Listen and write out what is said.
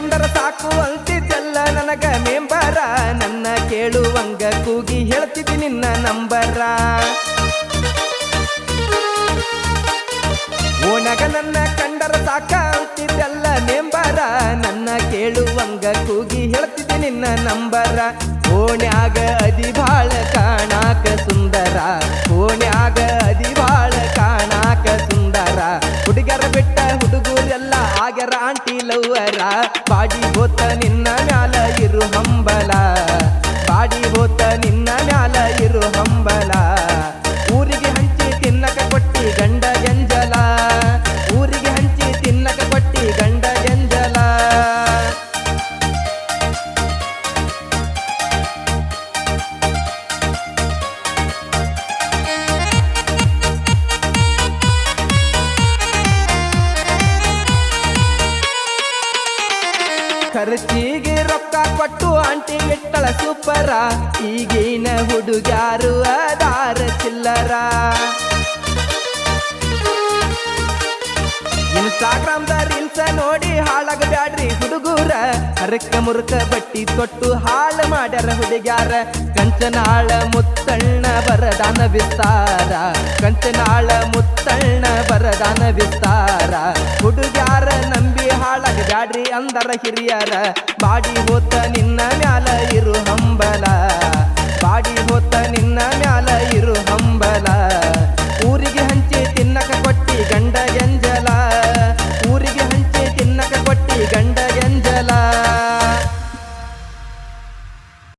ಕಂಡರ ಸಾಕು ಅಂತಿದ್ದಲ್ಲ ನನಗ ಮೆಂಬರ ನನ್ನ ಕೇಳುವಂಗ ಕೂಗಿ ಹೇಳ್ತಿದ್ದಿ ನಿನ್ನ ನಂಬರ ಓಣಗ ನನ್ನ ಕಂಡರ ಸಾಕ ಅಂತಿದ್ದಲ್ಲ ಮೆಂಬರ ನನ್ನ ಕೇಳುವಂಗ ಕೂಗಿ ಹೇಳ್ತಿದ್ದಿ ನಿನ್ನ ನಂಬರ ಓಣ್ಯಾಗ ಅದಿ ಬಾಳ ಕಾಣಾಕ ಸುಂದರ ಓಣ್ಯಾಗ ಅದಿ ಬಾಳ ಕಾಣಾಕ ಸುಂದರ ಹುಡುಗರ ಬಿಟ್ಟ ಹುಡುಗರೆಲ್ಲ ಆಗ್ಯಾರ ಆಂಟಿ ಲವ್ವರ ಬಾಡಿ ಹೋತ ನಿನ್ನ ಮ್ಯಾಲ ಇರು ಹಂಬಲ ಬಾಡಿ ಹೋತ ನಿನ್ನ ಮ್ಯಾಲ ಇರು ಹಂಬಲ ಊರಿಗೆ ಹಂಚಿ ತಿನ್ನಕ ಕೊಟ್ಟಿ ಗಂಡ ಗಂಜಲ ಊರಿಗೆ ಹಂಚಿ ತಿನ್ನಕ ಕೊಟ್ಟಿ ಗಂಡ ಗಂಜಲ ಖರ್ಚಿಗೆ ರೊಕ್ಕ ಕೊಟ್ಟು ಆಂಟಿ ಇಟ್ಟಳ ಸೂಪರ ಈಗಿನ ಹುಡುಗ್ಯಾರು ಅದಾರ ಚಿಲ್ಲರ ಇನ್ಸ್ಟಾಗ್ರಾಮ್ದ ರೀಲ್ಸ ನೋಡಿ ಹಾಳಾಗ ಬ್ಯಾಡ್ರಿ ಹುಡುಗೂರ ಹರಕ ಮುರುಕ ಬಟ್ಟಿ ತೊಟ್ಟು ಹಾಳು ಮಾಡ್ಯಾರ ಹುಡುಗ್ಯಾರ ಕಂಚನಾಳ ಮುತ್ತಣ್ಣ ಬರದಾನ ವಿಸ್ತಾರ ಕಂಚನಾಳ ಮುತ್ತಣ್ಣ ಬರದಾನ ವಿಸ್ತಾರ ಹುಡುಗ್ಯಾರ ನಂಬಿ ಹಾಳಾಗ ಬ್ಯಾಡ್ರಿ ಅಂದರ ಹಿರಿಯರ ಬಾಡಿ ಹೋತ ನಿನ್ನ ಮ್ಯಾಲ ಇರು ಹಂಬಲ ಬಾಡಿ ಹೋತ ನಿನ್ನ